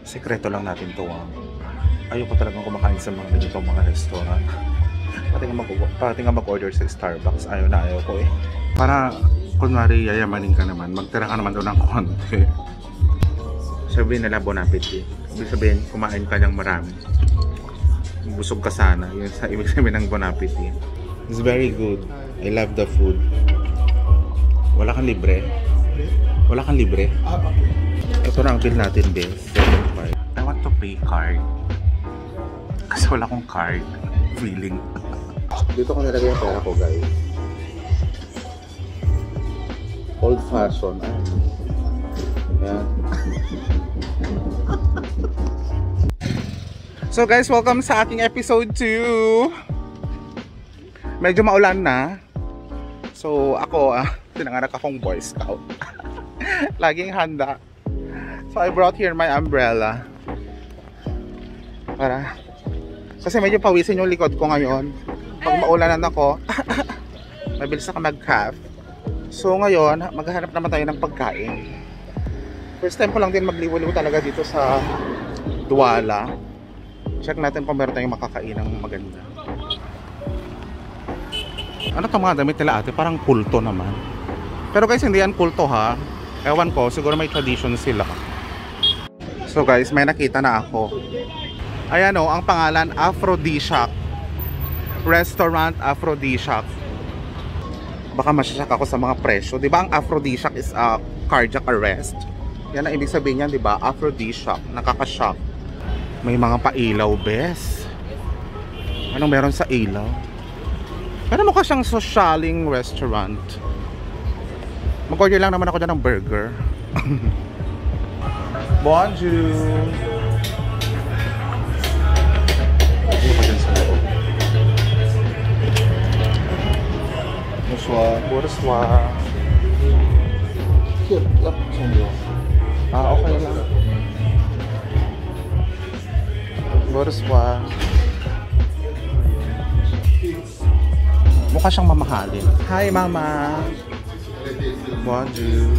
Sekreto lang natin to. Ayoko talagang kumakain sa mga ganitong mga restaurant. Pati nga mag-order sa Starbucks, ayaw ko eh. Para kunwari yayamanin ka naman, magtira ka naman doon ng konti. Sabihin nila bon appetit. Ibig sabihin, kumain ka ng marami. Busog ka sana. Yun sa ibig sabihin ng bon appetit. It's very good. I love the food. Wala kang libre? Wala kang libre? Ito na ang bill natin, bes. I want to pay card. Kasi wala akong card. Feeling. Dito ko nilagay yung pera ko, guys. Old fashion. Ayan. So guys, welcome sa aking episode 2. Medyo maulan na. So ako, tinanganak akong Boy Scout. Laging handa. So I brought here my umbrella. Kasi medyo pawisin yung likod ko ngayon. Pag maulanan ako, mabilis na ka mag-calf. So ngayon, maghahanap naman tayo ng pagkain. First time ko lang din magliwaliw talaga dito sa Douala. Check natin kung meron tayong makakain ng maganda. Ano itong mga damit nila ate? Parang kulto naman. Pero guys, hindi yan kulto ha. Ewan ko, siguro may tradition sila. So guys, may nakita na ako. Ayan o, ang pangalan Aphrodisiac. Restaurant Aphrodisiac. Baka masasyak ako sa mga presyo. Diba ang Aphrodisiac is a cardiac arrest? Yan ang ibig sabihin niyan, diba? Aphrodisiac, nakakashock. May mga pailaw, bes. Anong meron sa ilaw? Pero mukha siyang socialing restaurant. Mag-order lang naman ako dyan ng burger. Bonjour! Bonsoir. Okay lang. Bonsoir. Mukha siyang mamahalin. Hi, mama. Bonjour.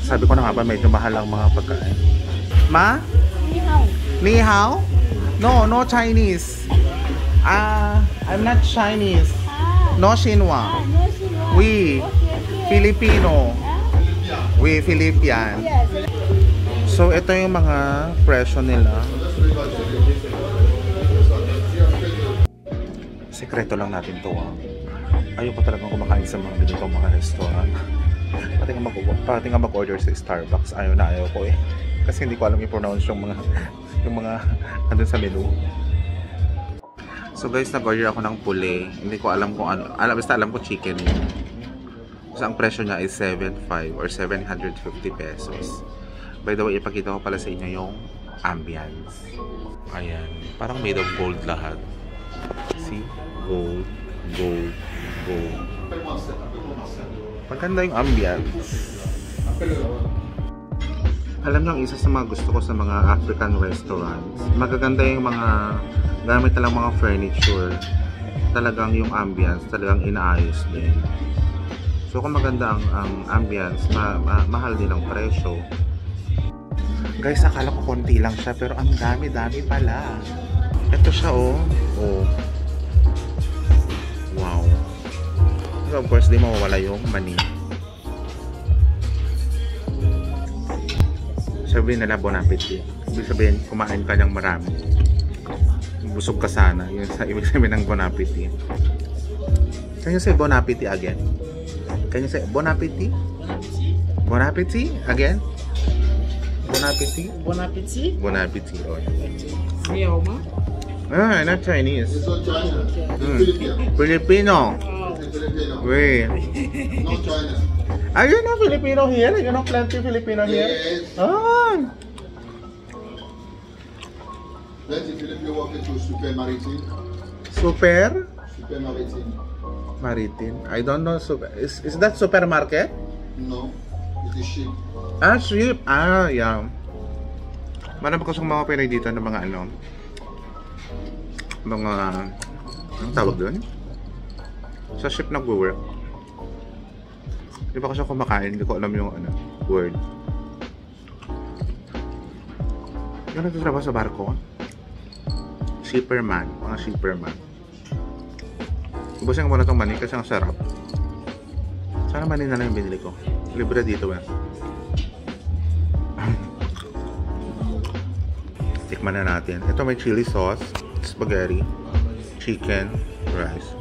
Sabi ko na nga ba, medyo mahal ang mga pagkain. Ma? Ni hao. Ni hao? No Chinese. I'm not Chinese. No Xinhua. Oui. Filipino. Oui, Philippine. So, ito yung mga presyo nila. Sekreto lang natin to. Ayoko talagang kumakain sa mga ganitong mga restaurant. Pati nga mag-order sa Starbucks, ayaw ko eh. Kasi hindi ko alam i-pronounce yung mga andun sa menu. So guys, nag-order ako ng pule. Hindi ko alam kung ano. Basta alam ko chicken yun. So ang presyo niya is 7.5 or 750 pesos. By the way, ipakita ko pala sa inyo yung ambience. Ayan. Parang made of gold lahat. See? Gold. Gold. Gold. Maganda yung ambience. Alam niyo, ang isa sa mga gusto ko sa mga African restaurants, magaganda yung mga gamit na lang mga furniture. Talagang yung ambience, talagang inaayos din. So kung maganda ang ambience, mahal din ang presyo. Guys, akala ko konti lang siya, pero ang dami-dami pala. Ito siya oh. Wow. So of course, di mawawala yung mani. Sabihin nila bon appetit. Ibig sabihin, kumain ka ng marami. Busog ka sana. Yun sa ibig sabihin ng bon appetit. Can you say bon appetit again? Can you say bon appetit? Bon appetit again? Bon appetit? Bon appetit. Bon appetit. Oh. Not Chinese. Filipino. Wait. Not China. Are you not Filipino here? You know plenty Filipino here? Yes. Plenty Filipino working to Super Maritime. Super? Super Maritime. Maritime. I don't know. Is that supermarket? No. It is ship. Ship. Yeah. Marami ko siyang mga Pinay dito ng mga anong tawag doon? Sa ship nag-work. Di ba kasi kumakain, hindi ko alam yung word. Yung nagtatrabaho sa barko? Shipperman. Mga shipperman. Ubusin ko muna itong mani kasi ang sarap. Sana mani na lang yung binili ko. Libre dito eh. Tikman na natin. Ito may chili sauce, spaghetti, chicken, rice.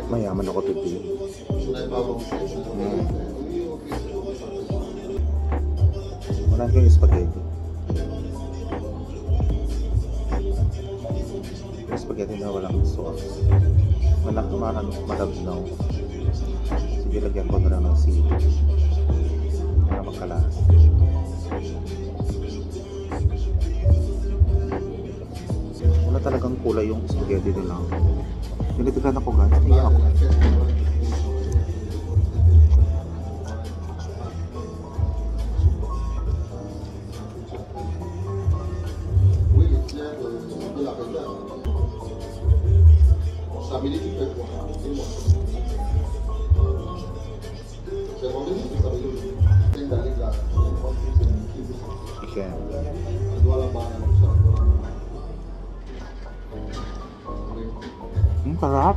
Mayaman ako today. Wala ko yung spaghetti. Yung spaghetti na walang sauce. Malabnaw. Sige, lagyan ko na lang ng sili. Para magkalas. Wala talagang kulay yung spaghetti nila. Pinitigan ako guys. Tingnan ako. Chicken. Sarap.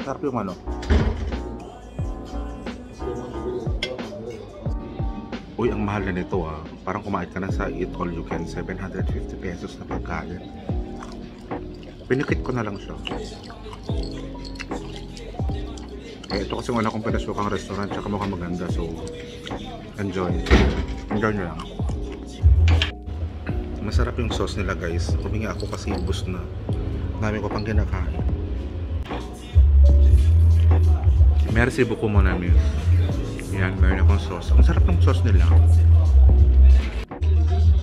Sarap yung ano. Uy, ang mahal na nito ah. Parang kumain ka na sa Eat All You Can, 750 pesos na pagkain. Pinikit ko na lang siya. Eh, ito kasi wala kong pinasukang restaurant, tsaka mukhang maganda, so enjoy. Enjoy nyo lang. Masarap yung sauce nila guys. Humingi ako kasi ubos na. Dami ko pang kinakain. Merci beaucoup mon ami. Yan, meron akong sauce. Ang sarap ng sauce nila.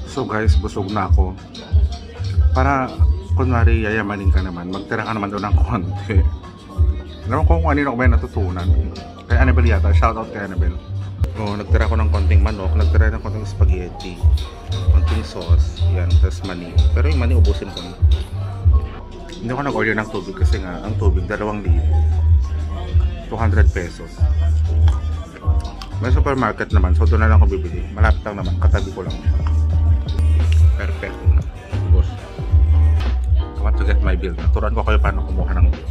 So guys, busog na ako. Para, kunwari yayamanin ka naman, magtira ka naman doon ng konti. Alam ko kung kanino ko ba yung natutunan. Kay Annabelle yata, shoutout kay Annabelle. Oh, nagtira ko ng konting manok, nagtira ng konting spaghetti, konting sauce, yan, tapos mani. Pero yung mani ubusin ko na. Hindi ko nag-order ng tubig kasi nga, ang tubig, 2,000. 200 pesos. May supermarket naman, so doon na lang ako bibili. Malapit lang naman, katabi ko lang. Perfect. Boss. I want to get my bill. Turuan ko kayo paano kumuha ng bill.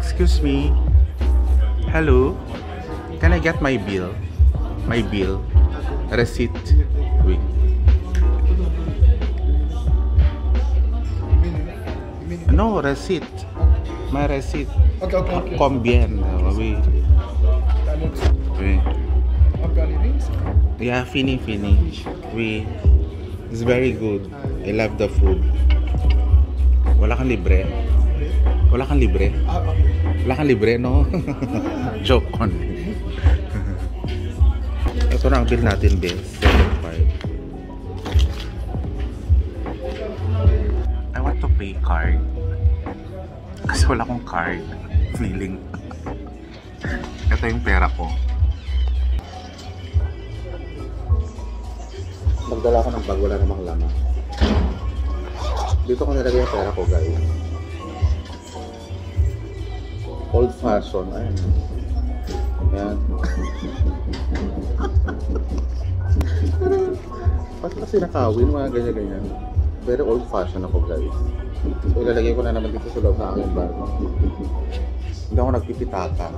Excuse me. Hello. Can I get my bill? My bill. Receipt. Wait. No, receipt. My receipt. Okay. Combien? Oui. Oui. Yeah, fini. Oui. It's very good. I love the food. Wala kang libre? Wala kang libre? Wala kang libre, no? Joke on. Ito na ang bill natin, Bill. 7.5. I want to pay card. Kasi wala akong card. Feeling. Ito yung pera ko. Magdala ako ng bag, wala namang laman. Dito ko nilagay yung pera ko, guys. Old fashion. Ayan. Ayan. Ba't kasi nakawin, mga ganyan-ganyan. Very old fashion ako, guys. So, ilalagay ko na naman dito sa loob ng aking bag. Hindi ako nagpipitaka.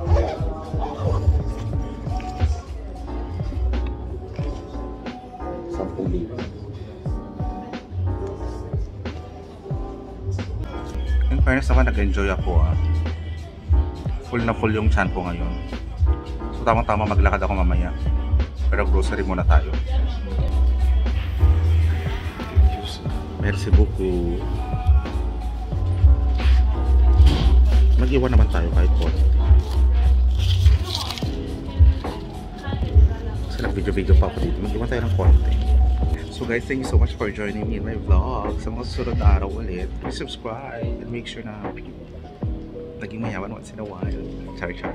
$10,000. In fairness naman, nag-enjoy ako ah. Full na full yung chan ko ngayon. So tamang-tama maglakad ako mamaya. Pero grocery muna tayo. Merci beaucoup. Mag-iwan naman tayo kahit po. Kasi nag-video-video pa ako dito. Mag-iwan tayo ng konti. So So guys, thank you so much for joining me in my vlog. Sa mga susunod na araw ulit, please subscribe and make sure na naging mayaman once in a while. Char.